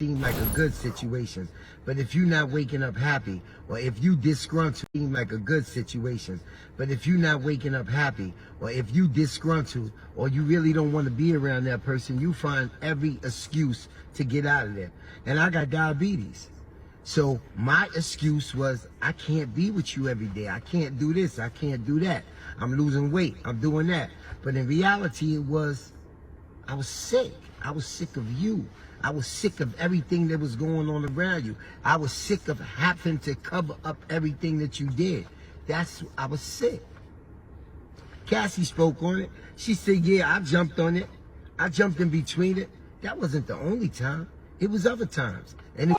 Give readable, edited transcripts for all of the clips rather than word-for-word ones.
seem like a good situation. But if you're not waking up happy, or if you disgruntled, seem like a good situation. But if you're not waking up happy, or if you disgruntled, or you really don't want to be around that person, you find every excuse to get out of there. And I got diabetes. So my excuse was, I can't be with you every day. I can't do this. I can't do that. I'm losing weight. I'm doing that. But in reality, it was, I was sick. I was sick of you. I was sick of everything that was going on around you. I was sick of having to cover up everything that you did. I was sick. Cassie spoke on it. She said, yeah, I jumped on it. I jumped in between it. That wasn't the only time. It was other times. And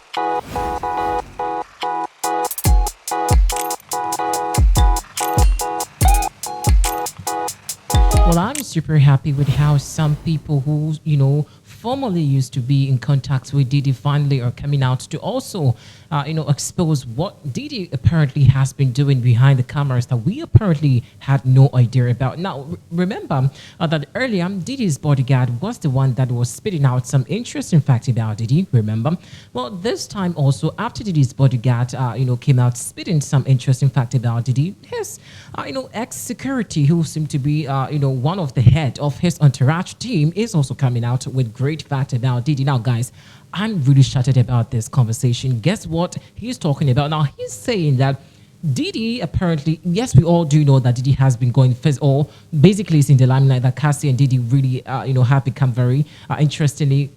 Well, I'm super happy with how some people who, formerly used to be in contact with Diddy finally are coming out to also, expose what Diddy apparently has been doing behind the cameras that we apparently had no idea about. Now, remember that earlier, Diddy's bodyguard was the one that was spitting out some interesting facts about Diddy, remember? Well, this time also, after Diddy's bodyguard, came out spitting some interesting fact about Diddy, his, ex-security, who seemed to be, one of the head of his entourage team, is also coming out with great fact about Diddy. Now, guys, I'm really shattered about this conversation. Guess what he's talking about? Now, he's saying that Diddy apparently, yes, we all do know that Diddy has been going physical. Basically, it's in the limelight that Cassie and Diddy really, have become very interestingly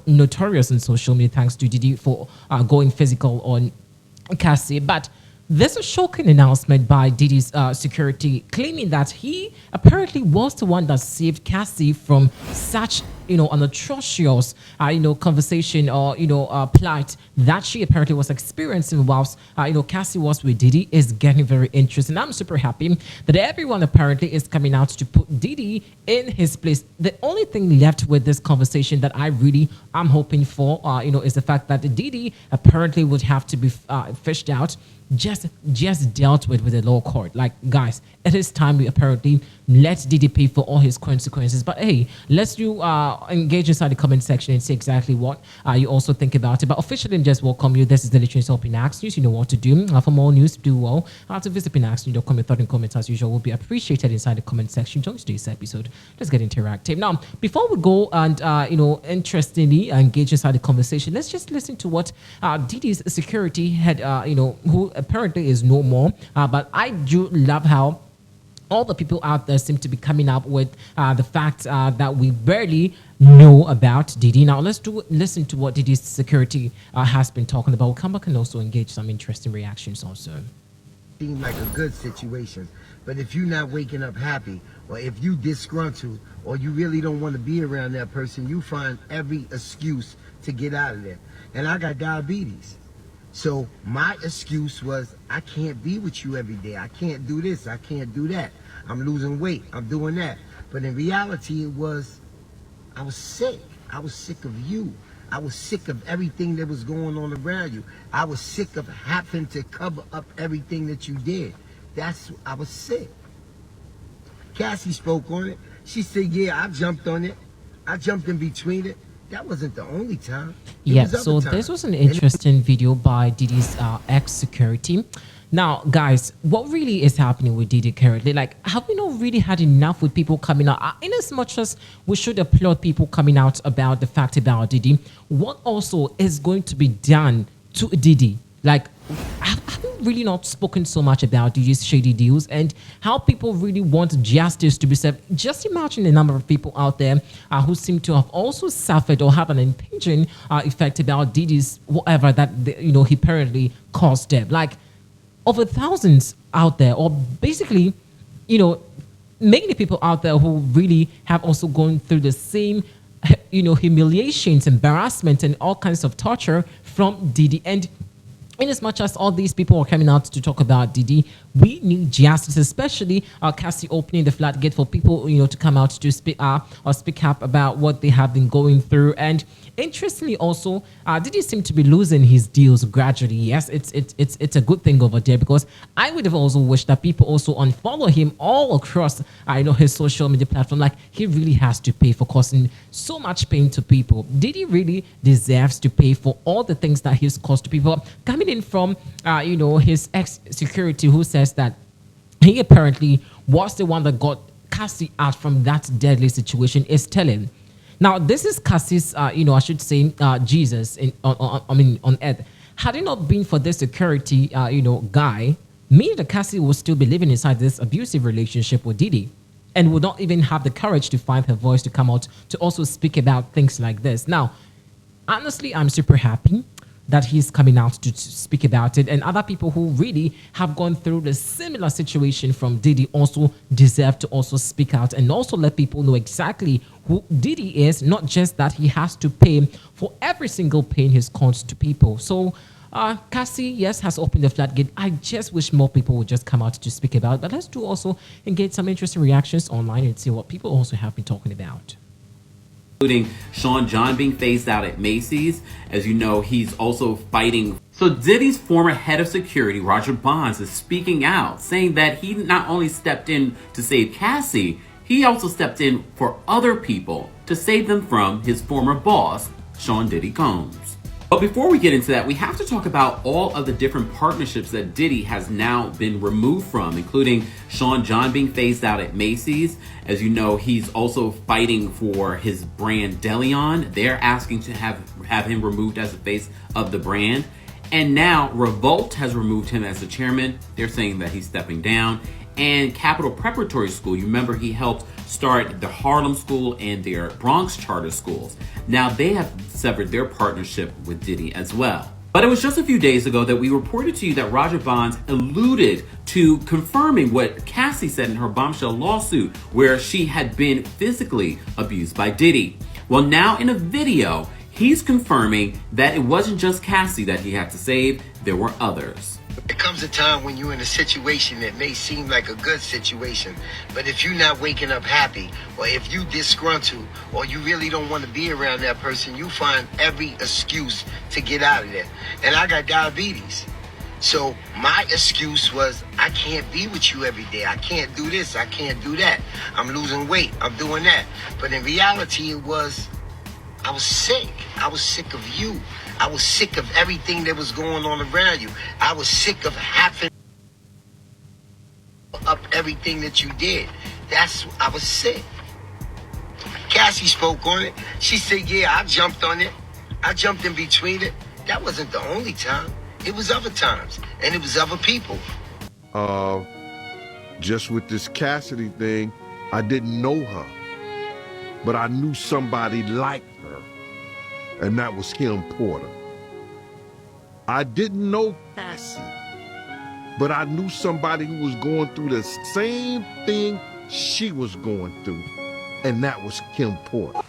notorious on social media, thanks to Diddy for going physical on Cassie. But there's a shocking announcement by Diddy's security claiming that he apparently was the one that saved Cassie from such, an atrocious, conversation or, plight that she apparently was experiencing whilst, Cassie was with Diddy is getting very interesting. I'm super happy that everyone apparently is coming out to put Diddy in his place. The only thing left with this conversation that I really am hoping for, is the fact that Diddy apparently would have to be fished out, just dealt with the law court. Like, guys, it is time we apparently let Diddy pay for all his consequences. But hey, let's engage inside the comment section and see exactly what you also think about it. But officially, just welcome you. This is the Literally of Pinax News. You know what to do. For more news, do well. To visit pinaxnews.com. Your thought and comments, as usual, will be appreciated inside the comment section. Join today's episode. Let's get interactive. Now, before we go and, interestingly engage inside the conversation, let's just listen to what Diddy's security head, who apparently is no more. But I do love how all the people out there seem to be coming up with the fact that we barely know about Diddy. Now, let's listen to what Diddy's security has been talking about. We'll come back and also engage some interesting reactions also. Seem like a good situation. But if you're not waking up happy, or if you disgruntled, or you really don't want to be around that person, you find every excuse to get out of there. And I got diabetes. So my excuse was, I can't be with you every day. I can't do this. I can't do that. I'm losing weight. I'm doing that. But in reality, it was, I was sick. I was sick of you. I was sick of everything that was going on around you. I was sick of having to cover up everything that you did. I was sick. Cassie spoke on it. She said, yeah, I jumped on it. I jumped in between it. That wasn't the only time. Yeah, so this was an interesting video by Diddy's ex-security. Now, guys, what really is happening with Diddy currently? Like, have we not really had enough with people coming out? In as much as we should applaud people coming out about the fact about Diddy, what also is going to be done to Diddy? Like, have we really not spoken so much about Diddy's shady deals and how people really want justice to be served? Just imagine the number of people out there who seem to have also suffered or have an impinging effect about Diddy's whatever that, he apparently caused them. Like, over thousands out there, or basically, many people out there who really have also gone through the same, humiliations, embarrassment, and all kinds of torture from Diddy. And in as much as all these people are coming out to talk about Diddy, we need justice, especially Cassie opening the floodgate for people, to come out to speak up about what they have been going through. And interestingly, also, Diddy seem to be losing his deals gradually. Yes, it's a good thing over there, because I would have also wished that people also unfollow him all across, his social media platform. Like, he really has to pay for causing so much pain to people. Diddy really deserves to pay for all the things that he's caused to people. Coming in from, his ex-security, who says that he apparently was the one that got Cassie out from that deadly situation, is telling. Now, this is Cassie's, I should say, Jesus on earth. Had it not been for this security, guy, meaning that Cassie would still be living inside this abusive relationship with Diddy, and would not even have the courage to find her voice to come out to also speak about things like this. Now, honestly, I'm super happy that he's coming out to speak about it, and other people who really have gone through the similar situation from Diddy also deserve to also speak out and also let people know exactly who Diddy is, not just that he has to pay for every single pain he's caused to people. So Cassie, yes, has opened the floodgate. I just wish more people would just come out to speak about it. But let's do also engage some interesting reactions online and see what people also have been talking about. Including Sean John being phased out at Macy's. As you know, he's also fighting. So Diddy's former head of security, Roger Bonds, is speaking out, saying that he not only stepped in to save Cassie, he also stepped in for other people to save them from his former boss, Sean Diddy Combs. But before we get into that, we have to talk about all of the different partnerships that Diddy has now been removed from, including Sean John being phased out at Macy's. As you know, he's also fighting for his brand Deleon. They're asking to have him removed as the face of the brand. And now Revolt has removed him as the chairman. They're saying that he's stepping down. And Capital Preparatory School, you remember he helped start the Harlem School and their Bronx charter schools. Now they have severed their partnership with Diddy as well. But it was just a few days ago that we reported to you that Roger Bonds alluded to confirming what Cassie said in her bombshell lawsuit, where she had been physically abused by Diddy. Well, now in a video, he's confirming that it wasn't just Cassie that he had to save, there were others. There comes a time when you're in a situation that may seem like a good situation, but if you're not waking up happy, or if you disgruntled, or you really don't want to be around that person, you find every excuse to get out of there. And I got diabetes. So my excuse was, I can't be with you every day. I can't do this. I can't do that. I'm losing weight. I'm doing that. But in reality, it was, I was sick. I was sick of you. I was sick of everything that was going on around you. I was sick of having up everything that you did. I was sick. Cassie spoke on it. She said, yeah, I jumped on it. I jumped in between it. That wasn't the only time. It was other times. And it was other people. Just with this Cassidy thing, I didn't know her. But I knew somebody like her. And that was Kim Porter. I didn't know Cassie, but I knew somebody who was going through the same thing she was going through, and that was Kim Porter.